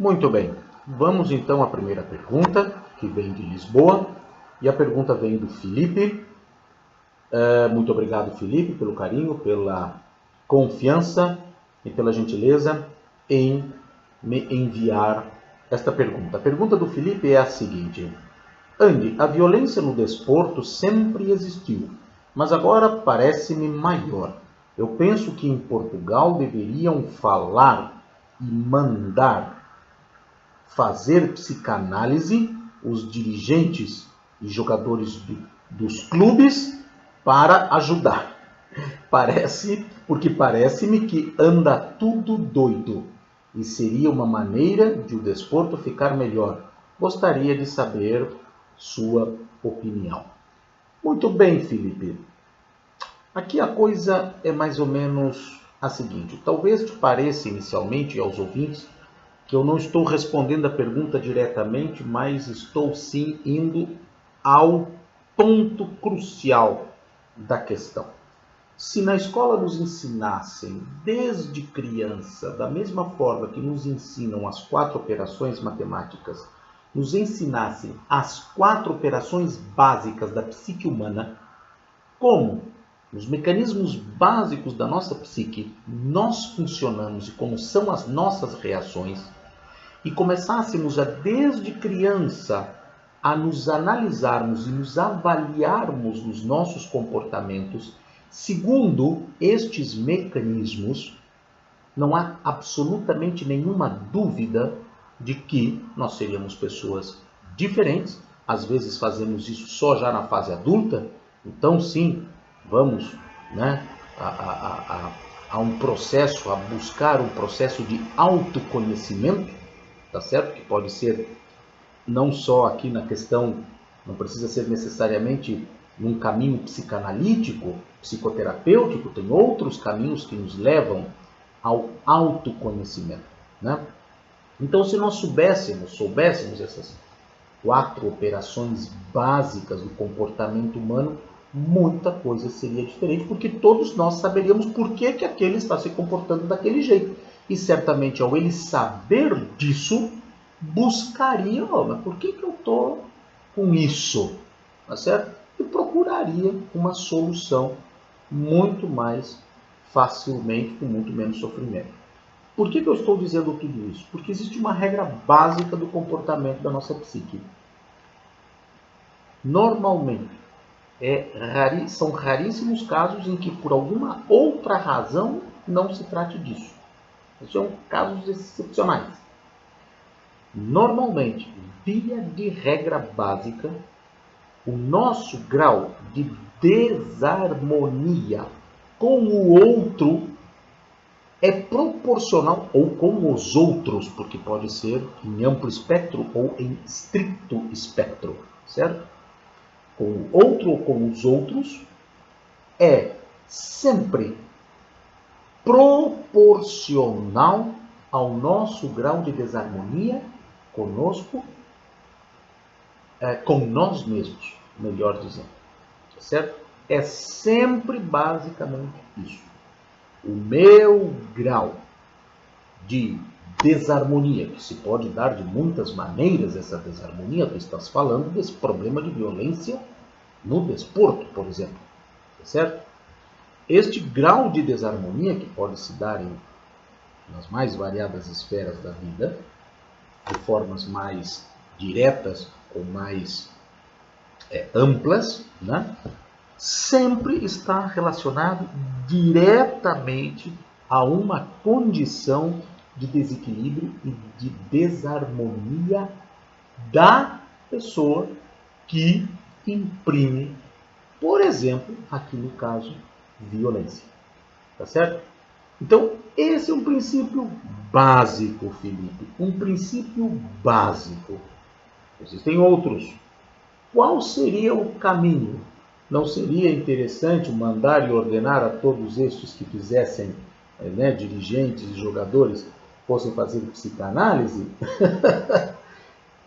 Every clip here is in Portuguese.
Muito bem, vamos então à primeira pergunta, que vem de Lisboa, e a pergunta vem do Felipe. Muito obrigado, Felipe, pelo carinho, pela confiança e pela gentileza em me enviar esta pergunta. A pergunta do Felipe é a seguinte: Andy, a violência no desporto sempre existiu, mas agora parece-me maior. Eu penso que em Portugal deveriam falar e mandar fazer psicanálise os dirigentes e jogadores dos clubes para ajudar. Parece-me que anda tudo doido e seria uma maneira de o desporto ficar melhor. Gostaria de saber sua opinião. Muito bem, Felipe. Aqui a coisa é mais ou menos a seguinte. Talvez te pareça inicialmente aos ouvintes que eu não estou respondendo a pergunta diretamente, mas estou sim indo ao ponto crucial da questão. Se na escola nos ensinassem desde criança, da mesma forma que nos ensinam as 4 operações matemáticas, nos ensinassem as 4 operações básicas da psique humana, como os mecanismos básicos da nossa psique nós funcionamos e como são as nossas reações, e começássemos já desde criança a nos analisarmos e nos avaliarmos nos nossos comportamentos, segundo estes mecanismos, não há absolutamente nenhuma dúvida de que nós seríamos pessoas diferentes. Às vezes fazemos isso só já na fase adulta, então sim, vamos a um processo, a buscar um processo de autoconhecimento, tá certo? Que pode ser não só aqui na questão, não precisa ser necessariamente num caminho psicanalítico, psicoterapêutico, tem outros caminhos que nos levam ao autoconhecimento, né? Então, se nós soubéssemos essas 4 operações básicas do comportamento humano, muita coisa seria diferente, porque todos nós saberíamos por que aquele está se comportando daquele jeito. E certamente, ao ele saber disso, buscaria, mas por que eu estou com isso? Tá certo? E procuraria uma solução muito mais facilmente, com muito menos sofrimento. Por que eu estou dizendo tudo isso? Porque existe uma regra básica do comportamento da nossa psique. Normalmente, são raríssimos casos em que, por alguma outra razão, não se trate disso. São casos excepcionais. Normalmente, via de regra básica, o nosso grau de desarmonia com o outro é proporcional, ou com os outros, porque pode ser em amplo espectro ou em estricto espectro, certo? Com o outro ou com os outros é sempre proporcional ao nosso grau de desarmonia conosco, com nós mesmos, melhor dizendo, certo? É sempre basicamente isso. O meu grau de desarmonia, que se pode dar de muitas maneiras essa desarmonia, tu estás falando desse problema de violência no desporto, por exemplo, certo? Este grau de desarmonia, que pode se dar nas mais variadas esferas da vida, de formas mais diretas ou mais amplas, né? Sempre está relacionado diretamente a uma condição de desequilíbrio e de desarmonia da pessoa que imprime, por exemplo, aqui no caso, violência. Tá certo? Então, esse é um princípio básico, Felipe. Um princípio básico. Existem outros. Qual seria o caminho? Não seria interessante mandar e ordenar a todos estes que fizessem, dirigentes e jogadores, fossem fazer psicanálise?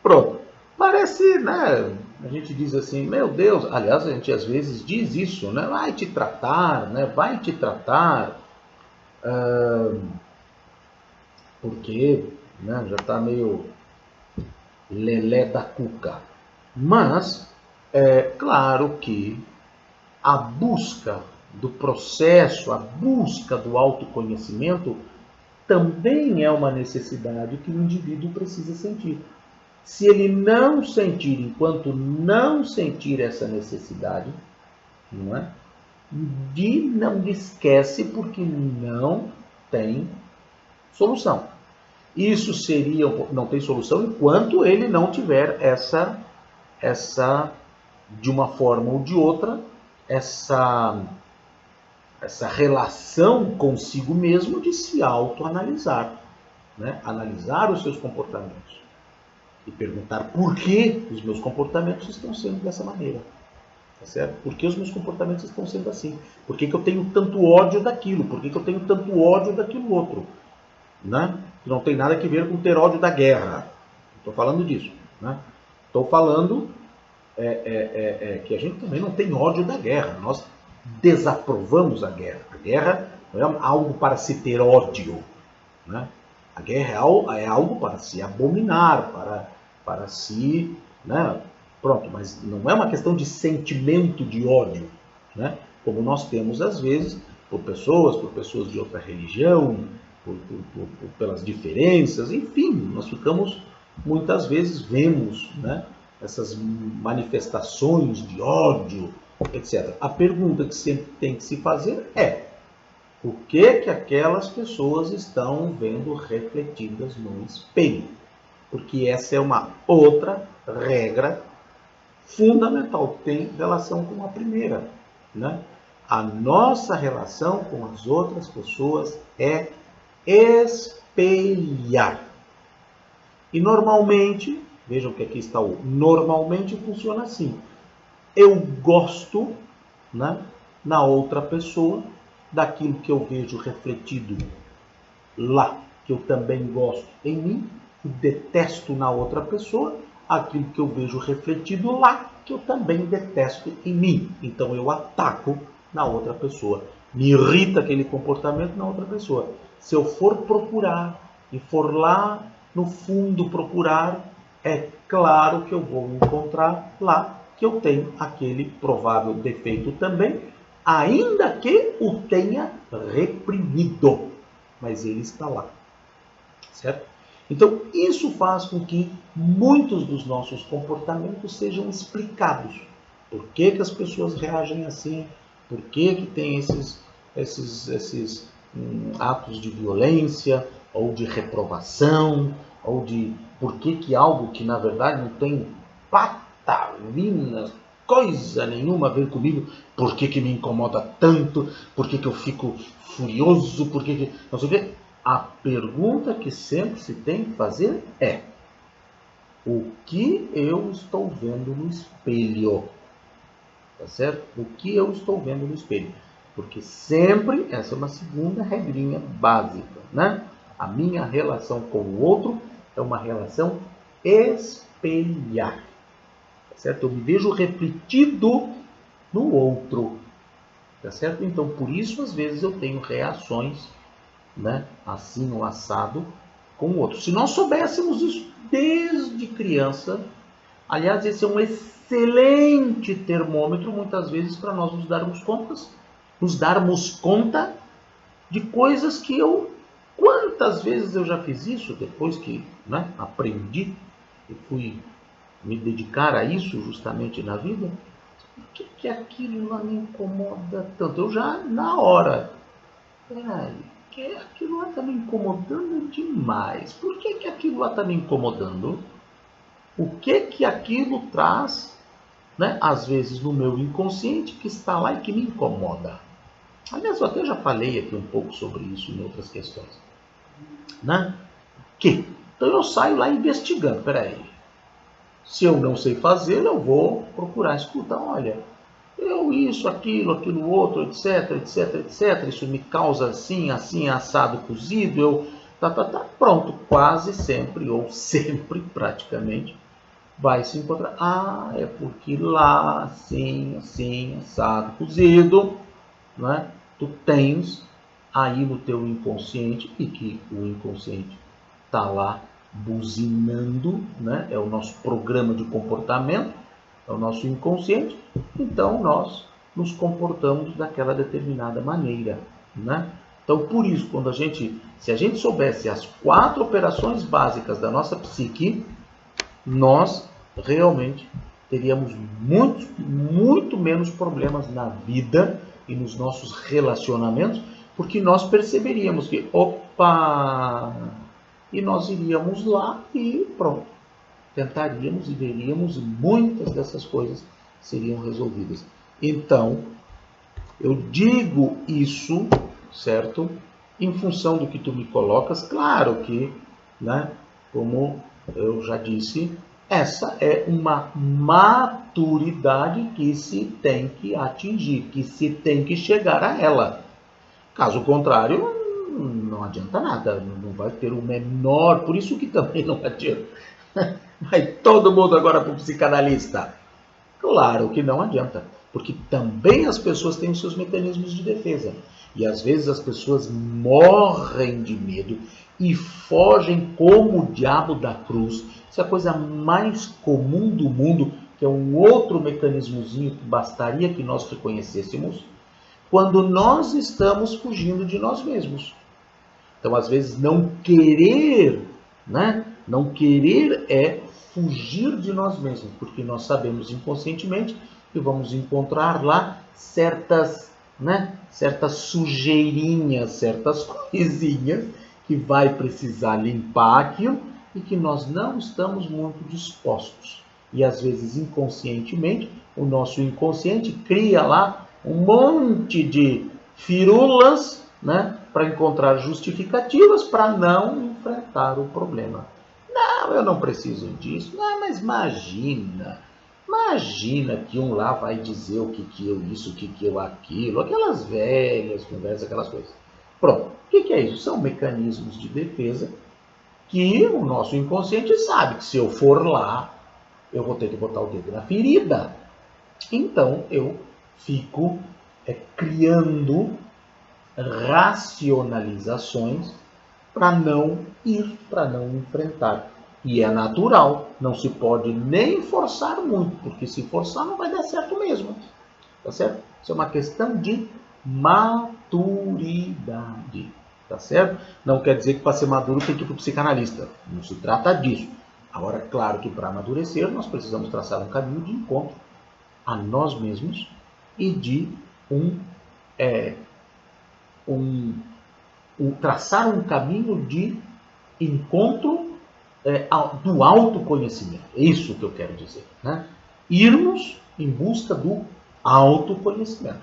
Pronto. Parece, né? A gente diz assim, meu Deus, aliás, a gente às vezes diz isso, né? Vai te tratar, né? Vai te tratar. Porque né? Já está meio lelé da cuca. Mas é claro que a busca do processo, a busca do autoconhecimento também é uma necessidade que o indivíduo precisa sentir. Se ele não sentir, enquanto não sentir essa necessidade, não é? Não esquece, porque não tem solução. Isso seria, não tem solução enquanto ele não tiver essa de uma forma ou de outra, essa relação consigo mesmo de se autoanalisar, né? Analisar os seus comportamentos e perguntar por que os meus comportamentos estão sendo dessa maneira. Tá certo? Por que os meus comportamentos estão sendo assim? Por que eu tenho tanto ódio daquilo? Por que eu tenho tanto ódio daquilo outro? Né? Não tem nada a ver com ter ódio da guerra. Estou falando disso. Né? Estou falando que a gente também não tem ódio da guerra. Nós desaprovamos a guerra. A guerra não é algo para se ter ódio. Né? A guerra é algo para se abominar, para se... Né? Pronto, mas não é uma questão de sentimento de ódio, né? Como nós temos às vezes por pessoas de outra religião, pelas diferenças, enfim, nós ficamos, muitas vezes vemos, né, essas manifestações de ódio, etc. A pergunta que sempre tem que se fazer é: o que aquelas pessoas estão vendo refletidas no espelho? Porque essa é uma outra regra fundamental, que tem relação com a primeira, né? A nossa relação com as outras pessoas é espelhar. E normalmente, vejam que aqui está o normalmente, funciona assim. Eu gosto, né, na outra pessoa daquilo que eu vejo refletido lá, que eu também gosto em mim, e detesto na outra pessoa aquilo que eu vejo refletido lá, que eu também detesto em mim. Então eu ataco na outra pessoa. Me irrita aquele comportamento na outra pessoa. Se eu for procurar e for lá no fundo procurar, é claro que eu vou encontrar lá que eu tenho aquele provável defeito também, ainda que o tenha reprimido. Mas ele está lá. Certo? Então, isso faz com que muitos dos nossos comportamentos sejam explicados. Por que as pessoas reagem assim? Por que tem esses atos de violência, ou de reprovação, ou de por que algo que na verdade não tem patavina, coisa nenhuma a ver comigo, por que me incomoda tanto, por que eu fico furioso, por que não sei o quê. A pergunta que sempre se tem que fazer é: o que eu estou vendo no espelho? Tá certo? O que eu estou vendo no espelho? Porque sempre, essa é uma segunda regrinha básica, né? A minha relação com o outro é uma relação espelhar. Tá certo? Eu me vejo refletido no outro. Tá certo? Então, por isso, às vezes, eu tenho reações, né, assim no assado com o outro. Se nós soubéssemos isso desde criança, aliás, esse é um excelente termômetro muitas vezes para nós nos darmos conta de coisas que quantas vezes eu já fiz isso depois que, né, aprendi e fui me dedicar a isso justamente na vida. Por que aquilo lá me incomoda tanto? Eu já na hora, peraí, que aquilo lá está me incomodando demais. Por que aquilo lá está me incomodando? O que aquilo traz, né, às vezes no meu inconsciente, que está lá e que me incomoda? Aliás, eu até já falei aqui um pouco sobre isso em outras questões. Né? Então eu saio lá investigando. Peraí, se eu não sei fazer, eu vou procurar escutar. Olha, isso, aquilo outro, etc, etc, etc. Isso me causa assim, assado, cozido. Pronto, quase sempre, ou sempre, praticamente, vai se encontrar. Ah, é porque lá, assim, assado, cozido, né? Tu tens aí no teu inconsciente, e que o inconsciente está lá buzinando, né? É o nosso programa de comportamento, é o nosso inconsciente, então nós nos comportamos daquela determinada maneira, né? Então, por isso, se a gente soubesse as 4 operações básicas da nossa psique, nós realmente teríamos muito menos problemas na vida e nos nossos relacionamentos, porque nós perceberíamos que, opa, e nós iríamos lá e pronto, tentaríamos e veríamos, e muitas dessas coisas seriam resolvidas. Então, eu digo isso, certo? Em função do que tu me colocas, claro que, né, como eu já disse, essa é uma maturidade que se tem que atingir, que se tem que chegar a ela. Caso contrário, não adianta nada, não vai ter o menor, por isso que também não adianta. Vai todo mundo agora para o psicanalista. Claro que não adianta, porque também as pessoas têm os seus mecanismos de defesa. E às vezes as pessoas morrem de medo e fogem como o diabo da cruz. Isso é a coisa mais comum do mundo, que é um outro mecanismozinho que bastaria que nós reconhecêssemos quando nós estamos fugindo de nós mesmos. Então, às vezes, não querer, né? Não querer é fugir de nós mesmos, porque nós sabemos inconscientemente que vamos encontrar lá certas sujeirinhas, certas coisinhas que vai precisar limpar aquilo e que nós não estamos muito dispostos. E às vezes inconscientemente, o nosso inconsciente cria lá um monte de firulas, né, para encontrar justificativas para não enfrentar o problema. Não, eu não preciso disso. Não, mas imagina que um lá vai dizer o que eu isso, o que eu aquilo, aquelas velhas conversas, aquelas coisas. Pronto, o que é isso? São mecanismos de defesa que o nosso inconsciente sabe que se eu for lá, eu vou ter que botar o dedo na ferida. Então eu fico criando racionalizações para não ir, para não enfrentar. E é natural, não se pode nem forçar muito, porque se forçar não vai dar certo mesmo. Tá certo? Isso é uma questão de maturidade. Tá certo? Não quer dizer que para ser maduro tem que ir para o psicanalista. Não se trata disso. Agora, claro que para amadurecer nós precisamos traçar um caminho de encontro a nós mesmos e de traçar um caminho de encontro do autoconhecimento. É isso que eu quero dizer. Né? Irmos em busca do autoconhecimento.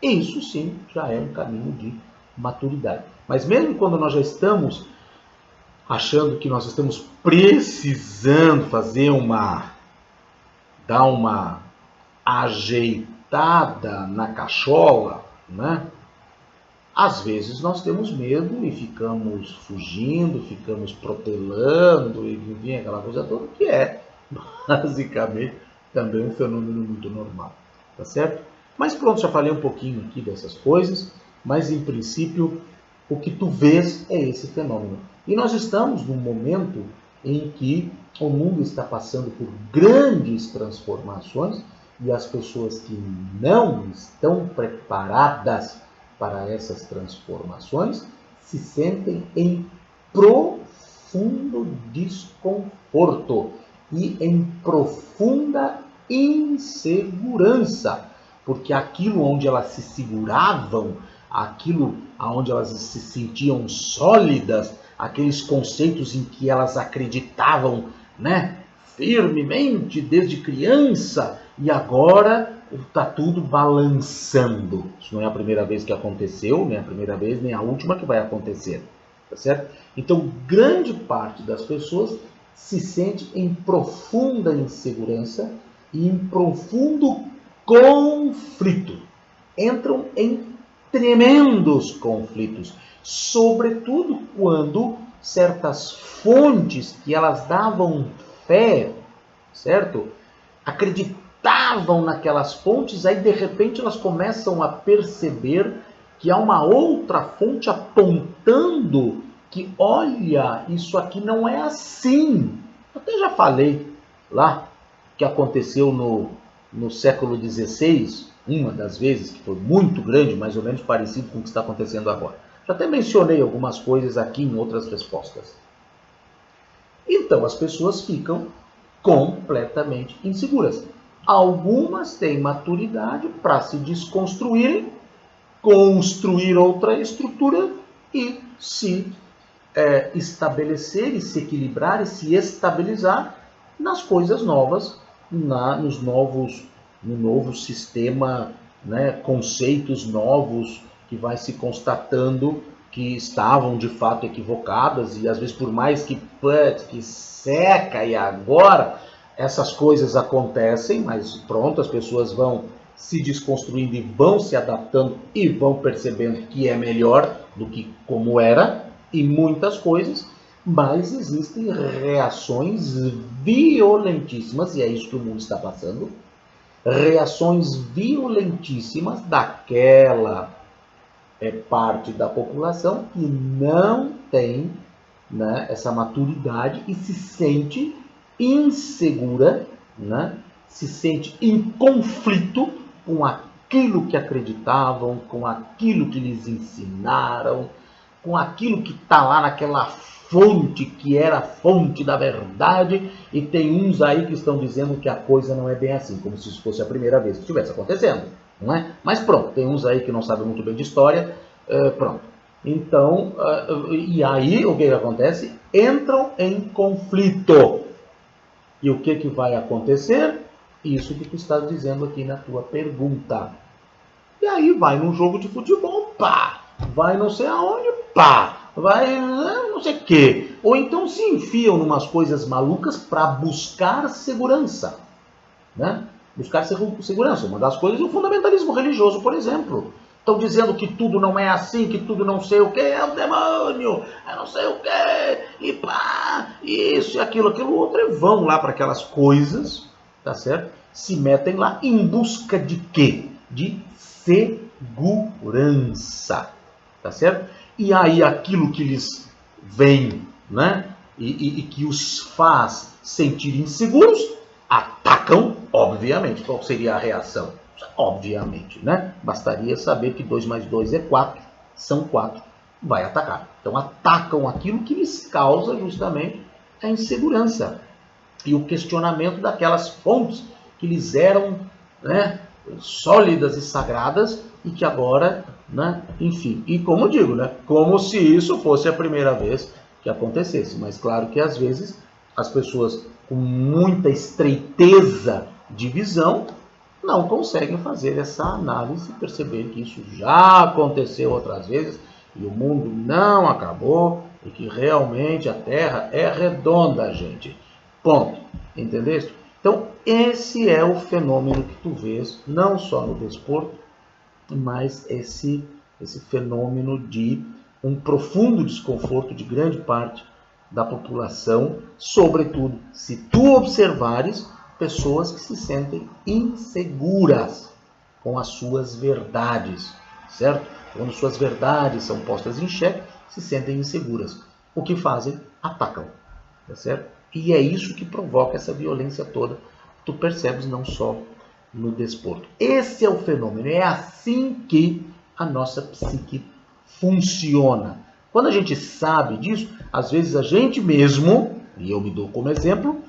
Isso sim já é um caminho de maturidade. Mas mesmo quando nós já estamos achando que nós estamos precisando dar uma ajeitada na cachola, né? Às vezes nós temos medo e ficamos fugindo, ficamos protelando, e enfim, aquela coisa toda, que é basicamente também um fenômeno muito normal, tá certo? Mas pronto, já falei um pouquinho aqui dessas coisas, mas em princípio o que tu vês é esse fenômeno. E nós estamos num momento em que o mundo está passando por grandes transformações e as pessoas que não estão preparadas para essas transformações se sentem em profundo desconforto e em profunda insegurança, porque aquilo onde elas se seguravam, aquilo onde elas se sentiam sólidas, aqueles conceitos em que elas acreditavam, né, firmemente desde criança, e agora está tudo balançando. Isso não é a primeira vez que aconteceu, nem a primeira vez, nem a última que vai acontecer. Tá certo? Então, grande parte das pessoas se sente em profunda insegurança e em profundo conflito. Entram em tremendos conflitos, sobretudo quando certas fontes que elas davam fé, certo? Acreditavam naquelas fontes, aí de repente elas começam a perceber que há uma outra fonte apontando que, olha, isso aqui não é assim. Até já falei lá que aconteceu no século XVI, uma das vezes, que foi muito grande, mais ou menos parecido com o que está acontecendo agora. Já até mencionei algumas coisas aqui em outras respostas. Então as pessoas ficam completamente inseguras. Algumas têm maturidade para se desconstruírem, construir outra estrutura e se estabelecer e se equilibrar e se estabilizar nas coisas novas, no novo sistema, né, conceitos novos que vai se constatando que estavam de fato equivocadas e às vezes por mais que seca e agora essas coisas acontecem, mas pronto, as pessoas vão se desconstruindo e vão se adaptando e vão percebendo que é melhor do que como era e muitas coisas, mas existem reações violentíssimas, e é isso que o mundo está passando, reações violentíssimas daquela parte da população que não tem, né, essa maturidade e se sente insegura, né, se sente em conflito com aquilo que acreditavam, com aquilo que lhes ensinaram, com aquilo que está lá naquela fonte que era a fonte da verdade, e tem uns aí que estão dizendo que a coisa não é bem assim, como se isso fosse a primeira vez que estivesse acontecendo, não é? Mas pronto, tem uns aí que não sabem muito bem de história, pronto. Então, e aí o que acontece? Entram em conflito. E o que vai acontecer? Isso que tu estás dizendo aqui na tua pergunta. E aí vai num jogo de futebol, pá! Vai não sei aonde, pá! Vai não sei o quê. Ou então se enfiam numas coisas malucas para buscar segurança. Né? Buscar segurança. Uma das coisas é o fundamentalismo religioso, por exemplo. Estão dizendo que tudo não é assim, que tudo não sei o que, é o demônio, é não sei o que, e pá, isso e aquilo outro, e vão lá para aquelas coisas, tá certo? Se metem lá em busca de quê? De segurança, tá certo? E aí aquilo que lhes vem, né, e que os faz sentir inseguros, atacam, obviamente. Qual seria a reação? Obviamente, né? Bastaria saber que 2 mais 2 é 4, são 4, vai atacar. Então atacam aquilo que lhes causa justamente a insegurança e o questionamento daquelas fontes que lhes eram, né, sólidas e sagradas e que agora, né, enfim, e como digo, né, como se isso fosse a primeira vez que acontecesse. Mas claro que às vezes as pessoas com muita estreiteza de visão não conseguem fazer essa análise e perceber que isso já aconteceu outras vezes e o mundo não acabou e que realmente a Terra é redonda, gente. Ponto. Entendeste? Então, esse é o fenômeno que tu vês, não só no desporto, mas esse fenômeno de um profundo desconforto de grande parte da população, sobretudo se tu observares pessoas que se sentem inseguras com as suas verdades, certo? Quando suas verdades são postas em xeque, se sentem inseguras. O que fazem? Atacam, tá certo? E é isso que provoca essa violência toda. Tu percebes não só no desporto. Esse é o fenômeno, é assim que a nossa psique funciona. Quando a gente sabe disso, às vezes a gente mesmo, e eu me dou como exemplo,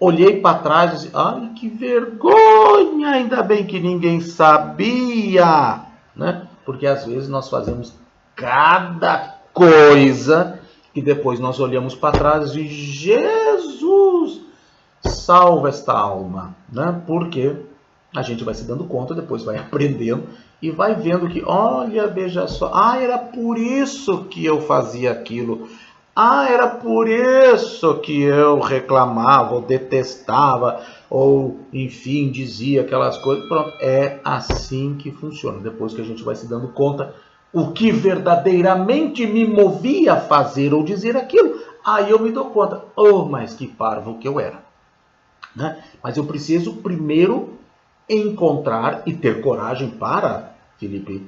olhei para trás e disse, ai, que vergonha, ainda bem que ninguém sabia, né? Porque às vezes nós fazemos cada coisa que depois nós olhamos para trás e Jesus, salva esta alma, né? Porque a gente vai se dando conta, depois vai aprendendo e vai vendo que, olha, veja só, era por isso que eu fazia aquilo. Era por isso que eu reclamava, ou detestava, ou, enfim, dizia aquelas coisas. Pronto, é assim que funciona. Depois que a gente vai se dando conta o que verdadeiramente me movia a fazer ou dizer aquilo, aí eu me dou conta, mas que parvo que eu era. Né? Mas eu preciso primeiro encontrar e ter coragem para, Felipe,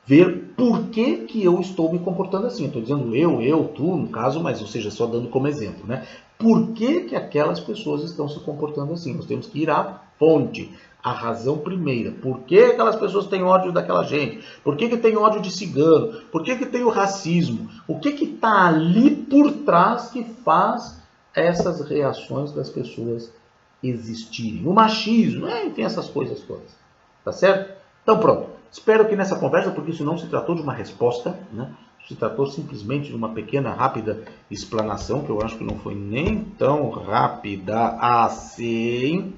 ver por que eu estou me comportando assim. Estou dizendo eu, tu, no caso, mas ou seja, só dando como exemplo, né? Por que aquelas pessoas estão se comportando assim? Nós temos que ir à fonte, à razão primeira. Por que aquelas pessoas têm ódio daquela gente? Por que tem ódio de cigano? Por que tem o racismo? O que está ali por trás que faz essas reações das pessoas existirem? O machismo, enfim, essas coisas todas. Tá certo? Então pronto. Espero que nessa conversa, porque isso não se tratou de uma resposta, né? Se tratou simplesmente de uma pequena, rápida explanação, que eu acho que não foi nem tão rápida assim.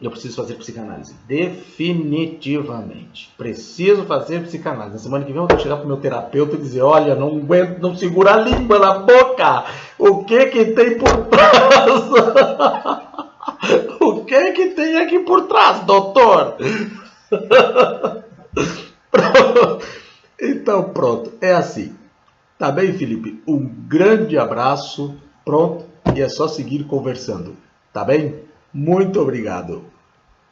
Eu preciso fazer psicanálise. Definitivamente. Preciso fazer psicanálise. Na semana que vem eu vou chegar para o meu terapeuta e dizer, olha, não aguento, não segura a língua na boca. O que tem por trás? O que tem aqui por trás, doutor? Então pronto, é assim. Tá bem, Felipe? Um grande abraço, pronto, e é só seguir conversando. Tá bem? Muito obrigado.